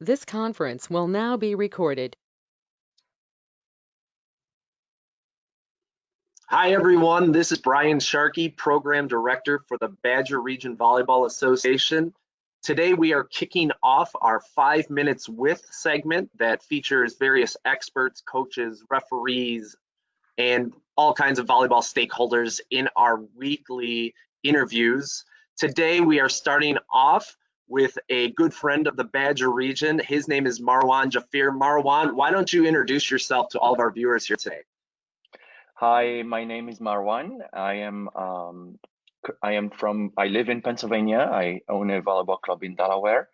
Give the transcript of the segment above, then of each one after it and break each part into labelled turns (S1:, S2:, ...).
S1: This conference will now be recorded.
S2: Hi, everyone. This is Brian Sharkey, Program Director for the Badger Region Volleyball Association. Today, we are kicking off our 5 Minutes With segment that features various experts, coaches, referees, and all kinds of volleyball stakeholders in our weekly interviews. Today, we are starting off with a good friend of the Badger region. His name is Marouane Jafir. Marouane, why don't you introduce yourself to all of our viewers here today?
S3: Hi, my name is Marouane. I live in Pennsylvania. I own a volleyball club in Delaware.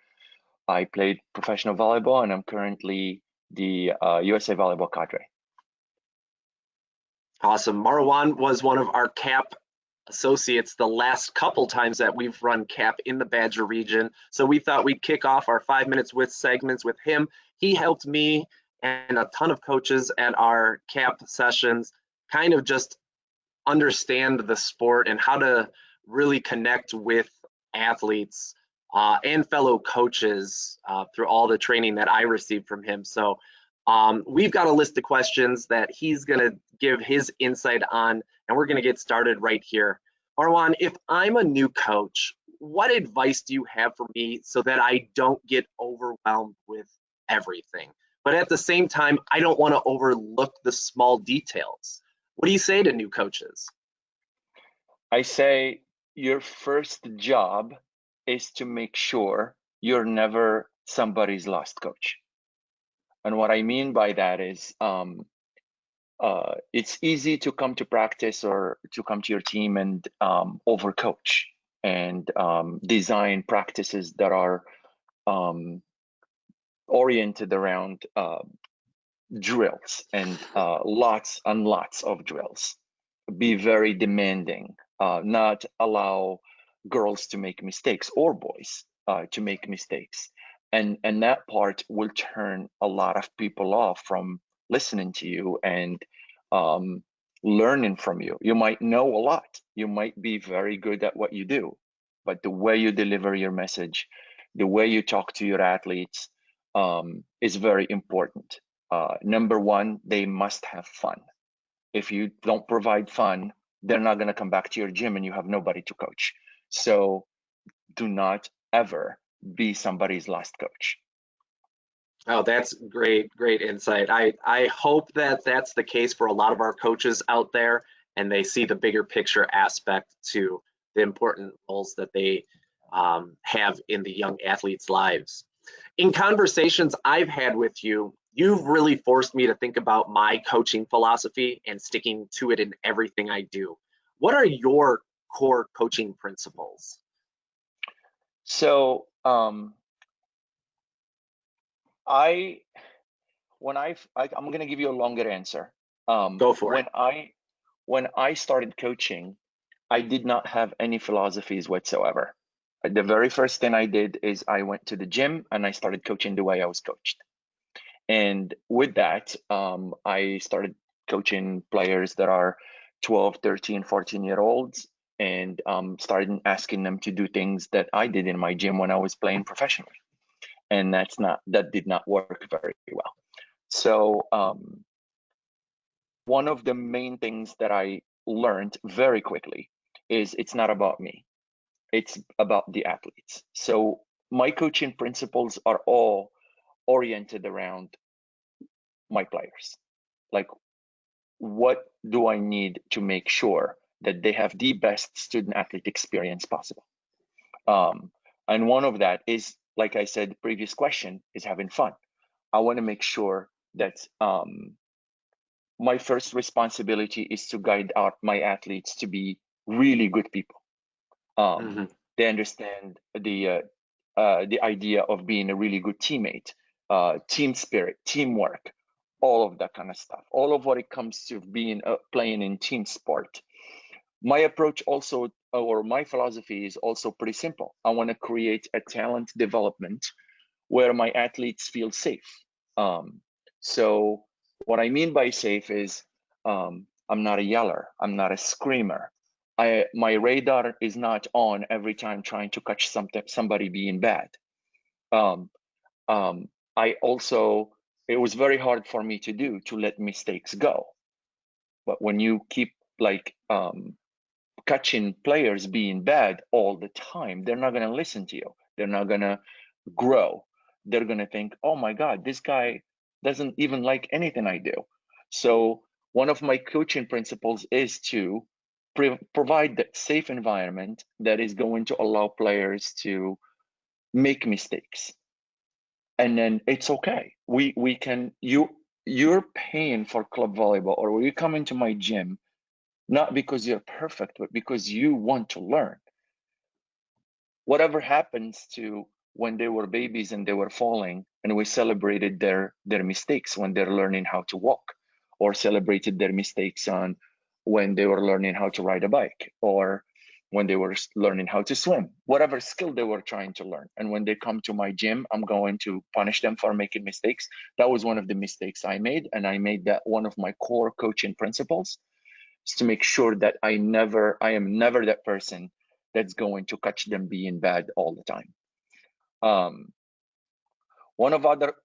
S3: I played professional volleyball and I'm currently the USA Volleyball Cadre.
S2: Awesome. Marouane was one of our CAP associates the last couple times that we've run CAP in the Badger region. So we thought we'd kick off our 5 Minutes With segments with him. He helped me and a ton of coaches at our CAP sessions kind of just understand the sport and how to really connect with athletes and fellow coaches through all the training that I received from him. So we've got a list of questions that he's going to give his insight on, and we're going to get started right here. Marouane, if I'm a new coach, what advice do you have for me so that I don't get overwhelmed with everything? But at the same time, I don't want to overlook the small details. What do you say to new coaches?
S3: I say your first job is to make sure you're never somebody's last coach. And what I mean by that is it's easy to come to practice or to come to your team and overcoach and design practices that are oriented around drills and lots and lots of drills. Be very demanding, not allow girls to make mistakes or boys to make mistakes. And that part will turn a lot of people off from listening to you and learning from you. You might know a lot. You might be very good at what you do, but the way you deliver your message, the way you talk to your athletes is very important. Number one, they must have fun. If you don't provide fun, they're not going to come back to your gym and you have nobody to coach. So do not ever be somebody's last coach.
S2: Oh, that's great insight. I hope that that's the case for a lot of our coaches out there, and they see the bigger picture aspect to the important roles that they have in the young athletes' lives. In conversations I've had with you, you've really forced me to think about my coaching philosophy and sticking to it in everything I do. What are your core coaching principles?
S3: So I'm going to give you a longer answer.
S2: Go for it.
S3: When I started coaching, I did not have any philosophies whatsoever. The very first thing I did is I went to the gym and I started coaching the way I was coached. And with that, I started coaching players that are 12, 13, 14-year-olds and started asking them to do things that I did in my gym when I was playing professionally. And that did not work very well. So one of the main things that I learned very quickly is it's not about me. It's about the athletes. So my coaching principles are all oriented around my players. Like, what do I need to make sure that they have the best student athlete experience possible? And one of that is, like I said, the previous question is having fun. I want to make sure that my first responsibility is to guide out my athletes to be really good people. They understand the idea of being a really good teammate, team spirit, teamwork, all of that kind of stuff, all of what it comes to being playing in team sport. My approach also, or my philosophy is also pretty simple. I want to create a talent development where my athletes feel safe. So what I mean by safe is I'm not a yeller, I'm not a screamer. My radar is not on every time trying to catch somebody being bad. it was very hard for me to let mistakes go. But when you keep like catching players being bad all the time, they're not going to listen to you. They're not going to grow. They're going to think, oh my God, this guy doesn't even like anything I do. So one of my coaching principles is to provide that safe environment that is going to allow players to make mistakes. And then it's okay. We can, you're paying for club volleyball, or you come into my gym not because you're perfect, but because you want to learn. Whatever happens to when they were babies and they were falling, and we celebrated their mistakes when they're learning how to walk, or celebrated their mistakes on when they were learning how to ride a bike, or when they were learning how to swim, whatever skill they were trying to learn. And when they come to my gym, I'm going to punish them for making mistakes. That was one of the mistakes I made, and I made that one of my core coaching principles, is to make sure that I am never that person that's going to catch them being bad all the time. One of other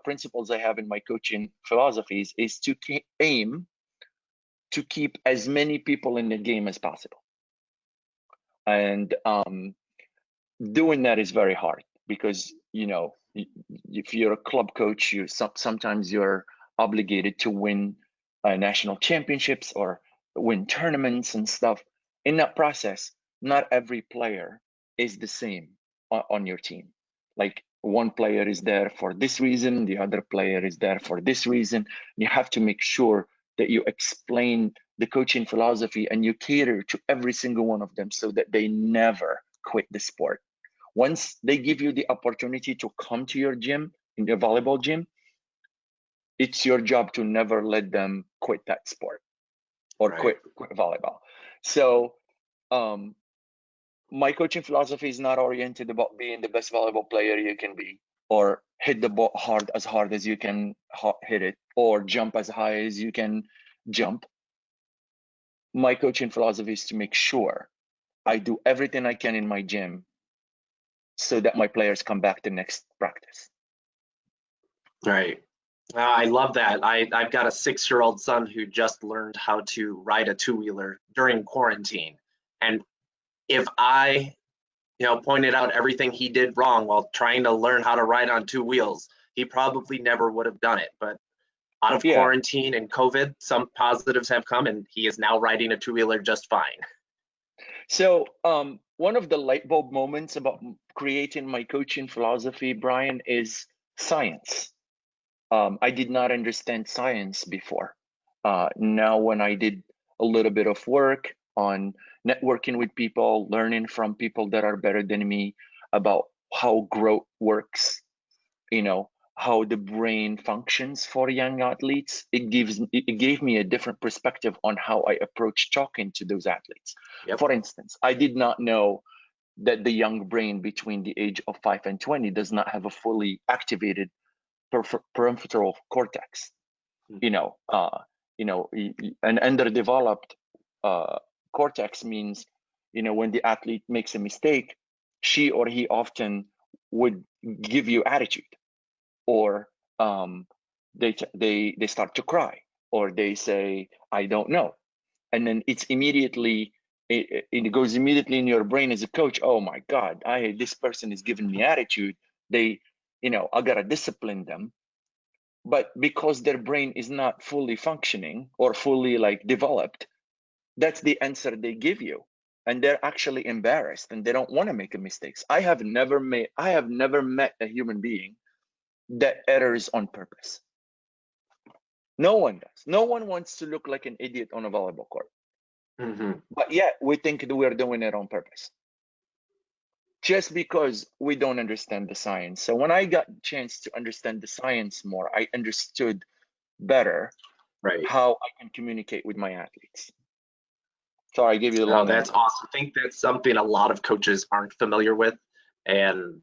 S3: principles I have in my coaching philosophies is to aim to keep as many people in the game as possible. And doing that is very hard, because if you're a club coach, sometimes you're obligated to win national championships or win tournaments and stuff. In that process, not every player is the same on your team. Like, one player is there for this reason, the other player is there for this reason. You have to make sure that you explain the coaching philosophy and you cater to every single one of them so that they never quit the sport. Once they give you the opportunity to come to your gym, in your volleyball gym, it's your job to never let them quit that sport or quit volleyball. So my coaching philosophy is not oriented about being the best volleyball player you can be, or hit the ball as hard as you can hit it, or jump as high as you can jump. My coaching philosophy is to make sure I do everything I can in my gym so that my players come back the next practice.
S2: Right. I love that. I've got a 6-year-old son who just learned how to ride a two-wheeler during quarantine. And if I, pointed out everything he did wrong while trying to learn how to ride on 2 wheels, he probably never would have done it. But out of quarantine and COVID, some positives have come, and he is now riding a two-wheeler just fine.
S3: So one of the light bulb moments about creating my coaching philosophy, Brian, is science. I did not understand science before. Now, when I did a little bit of work on networking with people, learning from people that are better than me about how growth works, how the brain functions for young athletes, it gave me a different perspective on how I approach talking to those athletes.
S2: Yep.
S3: For instance, I did not know that the young brain between the age of 5 and 20 does not have a fully activated prefrontal cortex. An underdeveloped cortex means, when the athlete makes a mistake, she or he often would give you attitude, or they start to cry, or they say, I don't know. And then it goes immediately in your brain as a coach. Oh my God, this person is giving me attitude. I gotta discipline them. But because their brain is not fully functioning or fully developed, that's the answer they give you. And they're actually embarrassed and they don't want to make mistakes. I have never met a human being that errors on purpose. No one does. No one wants to look like an idiot on a volleyball court.
S2: Mm-hmm.
S3: But yet we think that we're doing it on purpose, just because we don't understand the science. So when I got a chance to understand the science more, I understood better how I can communicate with my athletes. So I gave you the long
S2: That's
S3: answer.
S2: awesome. I think that's something a lot of coaches aren't familiar with, and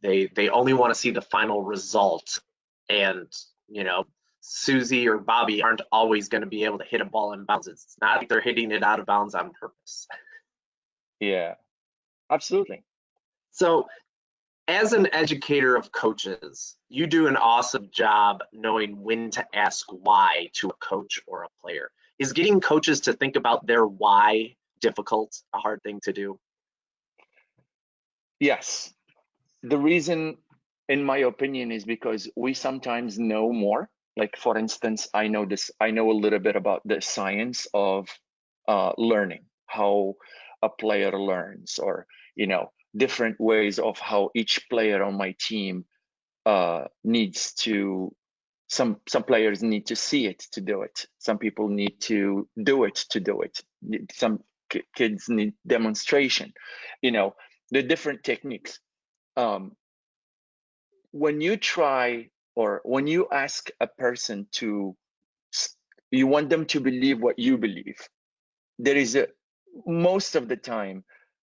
S2: they only want to see the final result. And Susie or Bobby aren't always going to be able to hit a ball in bounds. It's not like they're hitting it out of bounds on purpose.
S3: Yeah, absolutely.
S2: So As an educator of coaches, you do an awesome job knowing when to ask why to a coach or a player. Is getting coaches to think about their why difficult, a hard thing to do?
S3: Yes. The reason, in my opinion, is because we sometimes know more. Like, for instance, I know a little bit about the science of learning, how a player learns, or, different ways of how each player on my team needs to, some players need to see it to do it. Some people need to do it to do it. Some kids need demonstration, the different techniques. When you try, or when you ask a person to, you want them to believe what you believe, there is most of the time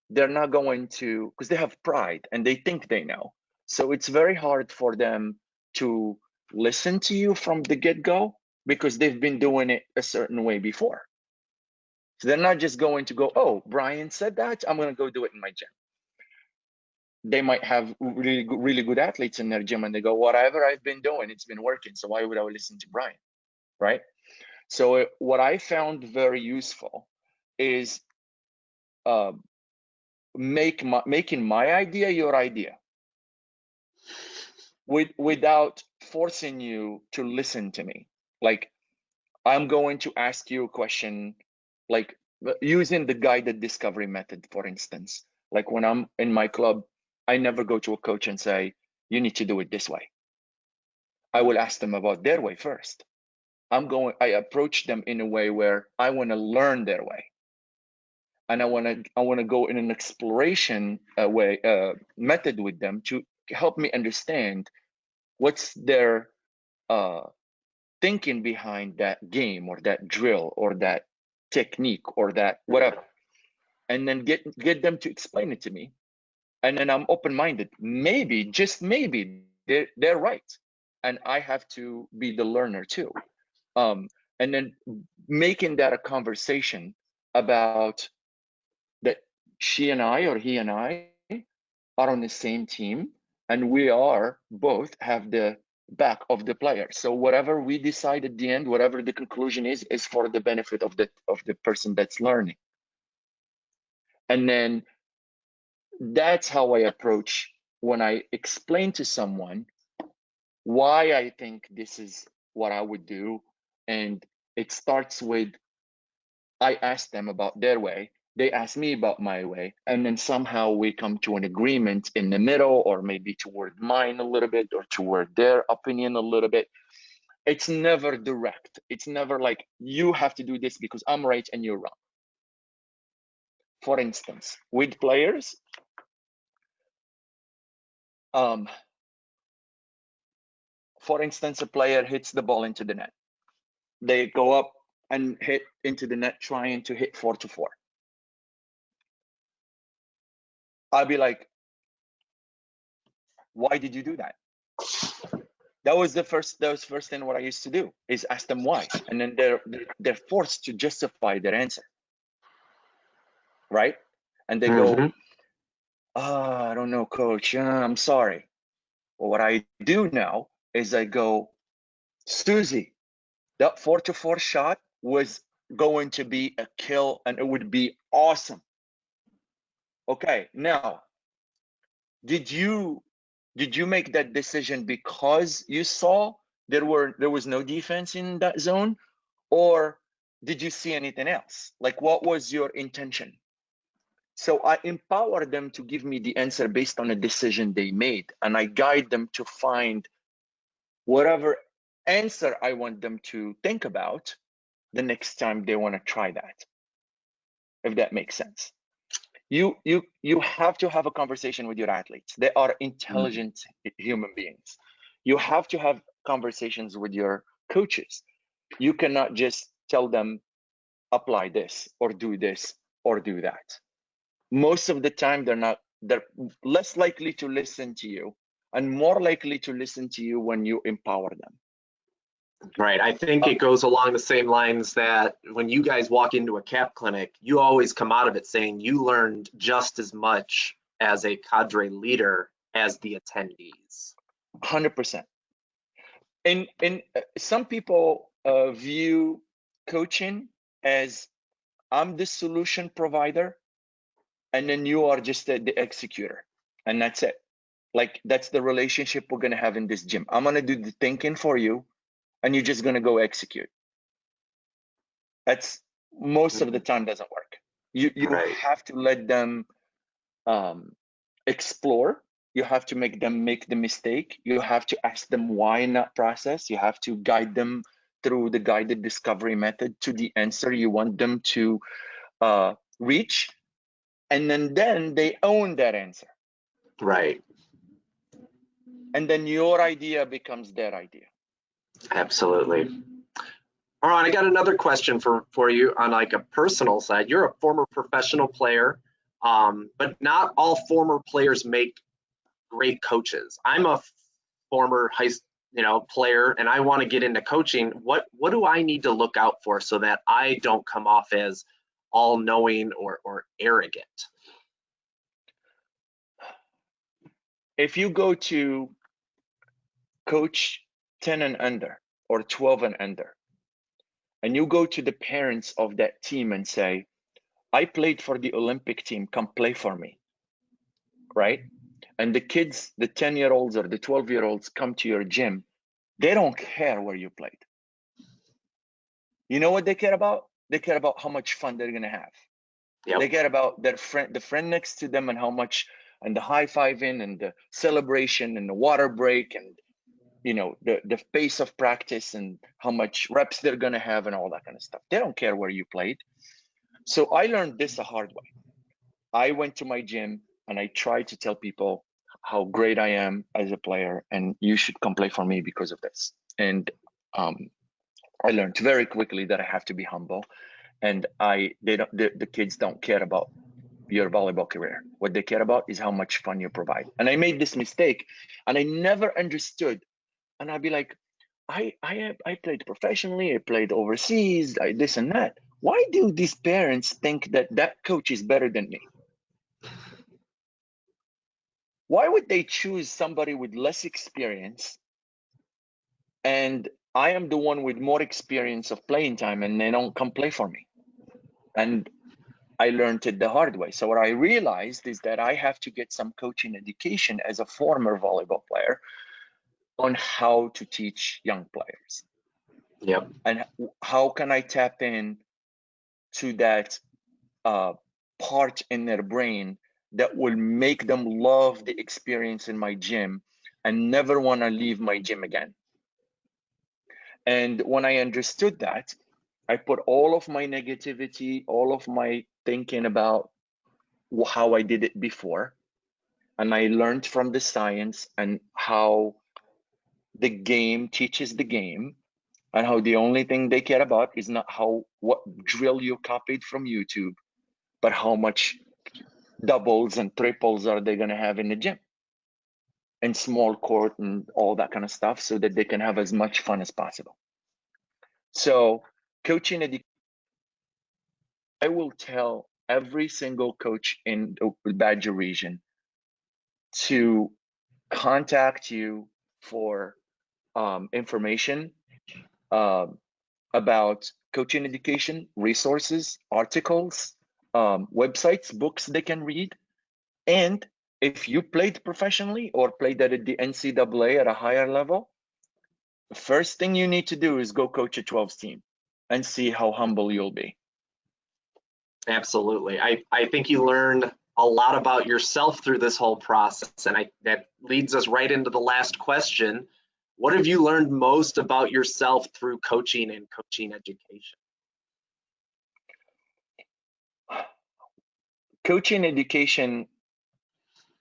S3: they're not going to, because they have pride and they think they know. So it's very hard for them to listen to you from the get-go, because they've been doing it a certain way before. So they're not just going to go, oh, Brian said that, I'm going to go do it in my gym. They might have really good athletes in their gym, and they go, whatever I've been doing, it's been working, so why would I listen to Brian, right? So what I found very useful is making my idea your idea, without forcing you to listen to me. Like, I'm going to ask you a question, like using the guided discovery method, for instance. Like, when I'm in my club, I never go to a coach and say, you need to do it this way. I will ask them about their way first. I approach them in a way where I want to learn their way. And I want to go in an exploration method with them to help me understand what's their thinking behind that game, or that drill, or that technique, or that whatever, and then get them to explain it to me. And then I'm open-minded. Maybe, just maybe, they're right, and I have to be the learner too. And then making that a conversation about that she and I, or he and I, are on the same team, and we are both have the back of the player. So whatever we decide at the end, whatever the conclusion is for the benefit of the person that's learning. And then that's how I approach when I explain to someone why I think this is what I would do. And it starts with, I ask them about their way, they ask me about my way, and then somehow we come to an agreement in the middle, or maybe toward mine a little bit, or toward their opinion a little bit. It's never direct. It's never like, you have to do this because I'm right and you're wrong. For instance, with players, for instance, a player hits the ball into the net. They go up and hit into the net, trying to hit 4-4. I'll be like, why did you do that? That was first thing what I used to do, is ask them why. And then they're forced to justify their answer, right? And they go, I don't know, coach, I'm sorry. Well, what I do now is I go, Susie, that 4-4 shot was going to be a kill, and it would be awesome. Okay, now, did you make that decision because you saw there was no defense in that zone, or did you see anything else? Like, what was your intention? So I empower them to give me the answer based on a decision they made, and I guide them to find whatever answer I want them to think about the next time they want to try that, if that makes sense. You have to have a conversation with your athletes. They are intelligent human beings. You have to have conversations with your coaches. You cannot just tell them, apply this, or do this, or do that. Most of the time, they're less likely to listen to you, and more likely to listen to you when you empower them.
S2: Right. I think it goes along the same lines that when you guys walk into a CAP clinic, you always come out of it saying you learned just as much as a cadre leader as the attendees.
S3: 100%. And some people view coaching as I'm the solution provider, and then you are just the executor, and that's it. Like, that's the relationship we're gonna have in this gym. I'm gonna do the thinking for you, and you're just gonna go execute. That's most of the time doesn't work. You
S2: Right.
S3: have to let them explore. You have to make them make the mistake. You have to ask them why in that process. You have to guide them through the guided discovery method to the answer you want them to reach, and then they own that answer.
S2: Right.
S3: And then your idea becomes their idea.
S2: Absolutely. Marouane, I got another question for you on like a personal side. You're a former professional player, but not all former players make great coaches. I'm a former player, and I want to get into coaching. What do I need to look out for so that I don't come off as all-knowing or arrogant?
S3: If you go to coach 10 and under or 12 and under, and you go to the parents of that team and say, I played for the Olympic team, come play for me, right? And the kids, the 10-year-olds or the 12-year-olds come to your gym, they don't care where you played. You know what they care about? They care about how much fun they're gonna have.
S2: Yep.
S3: They care about the friend next to them, and how much, and the high-fiving and the celebration and the water break, and the pace of practice and how much reps they're gonna have and all that kind of stuff. They don't care where you played. So I learned this the hard way. I went to my gym and I tried to tell people how great I am as a player, and you should come play for me because of this. And I learned very quickly that I have to be humble, and the kids don't care about your volleyball career. What they care about is how much fun you provide. And I made this mistake, and I never understood. And I'd be like, I played professionally, I played overseas, this and that. Why do these parents think that coach is better than me? Why would they choose somebody with less experience, and I am the one with more experience of playing time, and they don't come play for me? And I learned it the hard way. So what I realized is that I have to get some coaching education as a former volleyball player on how to teach young players.
S2: Yep.
S3: And how can I tap in to that part in their brain that will make them love the experience in my gym and never want to leave my gym again. And when I understood that, I put all of my negativity, all of my thinking about how I did it before, and I learned from the science and how the game teaches the game, and how the only thing they care about is not what drill you copied from YouTube, but how much doubles and triples are they going to have in the gym, and small court and all that kind of stuff, so that they can have as much fun as possible. So coaching education, I will tell every single coach in the Badger region to contact you for information about coaching education, resources, articles, websites, books they can read. And if you played professionally or played at the NCAA at a higher level, the first thing you need to do is go coach a 12s team and see how humble you'll be.
S2: Absolutely. I think you learned a lot about yourself through this whole process, and that leads us right into the last question. What have you learned most about yourself through coaching and coaching education?
S3: Coaching education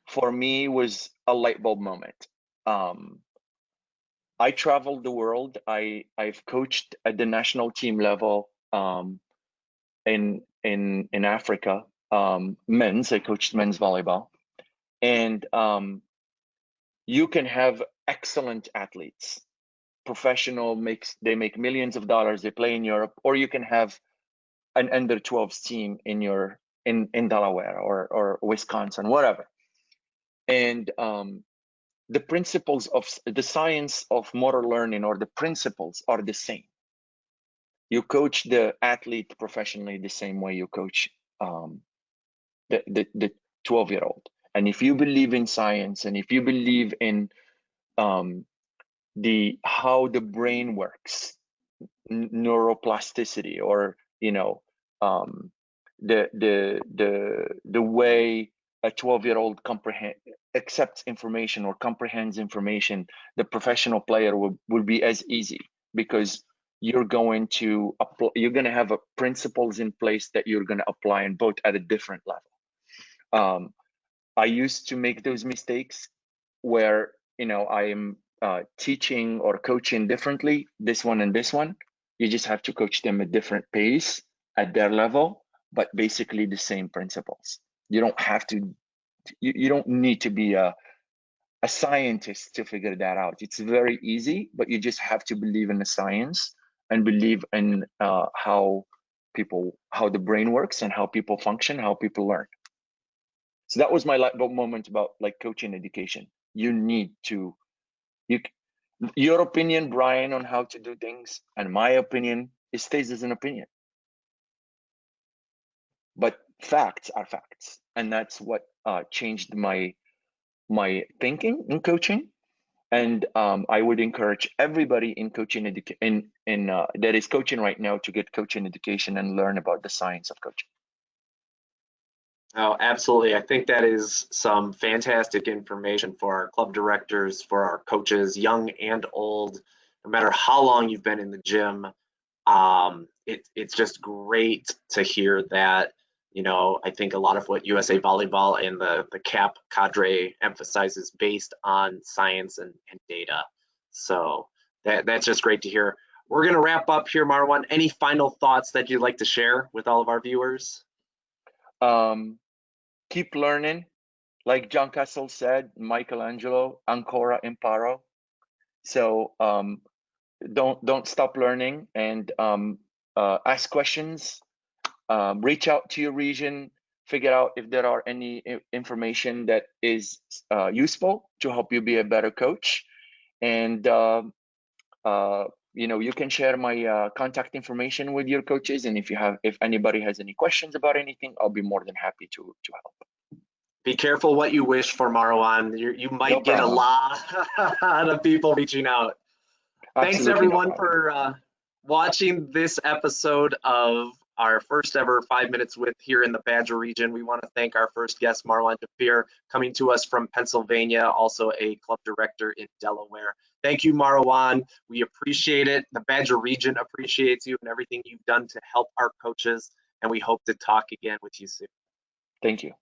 S3: for me was a light bulb moment. I traveled the world. I've coached at the national team level in Africa. Men's, I coached men's volleyball, and you can have excellent athletes, professional, they make millions of dollars, they play in Europe, or you can have an under 12s team in Delaware or Wisconsin, whatever. And the principles of the science of motor learning, or the principles, are the same. You coach the athlete professionally the same way you coach the 12-year-old. And if you believe in science, and if you believe in how the brain works, neuroplasticity, or the way a 12-year-old accepts information or comprehends information, the professional player will be as easy, because you're going to have principles in place that you're going to apply in both at a different level. I used to make those mistakes where I am teaching or coaching differently, this one and this one. You just have to coach them at different pace at their level, but basically the same principles. You don't have to, you don't need to be a scientist to figure that out. It's very easy, but you just have to believe in the science and believe in how the brain works and how people function, how people learn. So that was my light bulb moment about coaching education. You need to, your opinion, Brian, on how to do things, and my opinion, it stays as an opinion. But facts are facts, and that's what changed my thinking in coaching. And I would encourage everybody in coaching that is coaching right now to get coaching education and learn about the science of coaching.
S2: Oh, absolutely. I think that is some fantastic information for our club directors, for our coaches, young and old. No matter how long you've been in the gym, it's just great to hear that. I think a lot of what USA Volleyball and the CAP Cadre emphasizes based on science and data. So that's just great to hear. We're going to wrap up here, Marouane. Any final thoughts that you'd like to share with all of our viewers?
S3: Keep learning. Like John Kessel said, Michelangelo, ancora imparo. So don't stop learning, and ask questions. Reach out to your region, figure out if there are any information that is useful to help you be a better coach. And you can share my contact information with your coaches, and if anybody has any questions about anything, I'll be more than happy to help.
S2: Be careful what you wish for, Marouane. You might get a lot of people reaching out. Thanks everyone for watching this episode of our first ever 5 Minutes with here in the Badger region. We want to thank our first guest, Marouane Jafir, coming to us from Pennsylvania, also a club director in Delaware. Thank you, Marouane. We appreciate it. The Badger region appreciates you and everything you've done to help our coaches, and we hope to talk again with you soon.
S3: Thank you.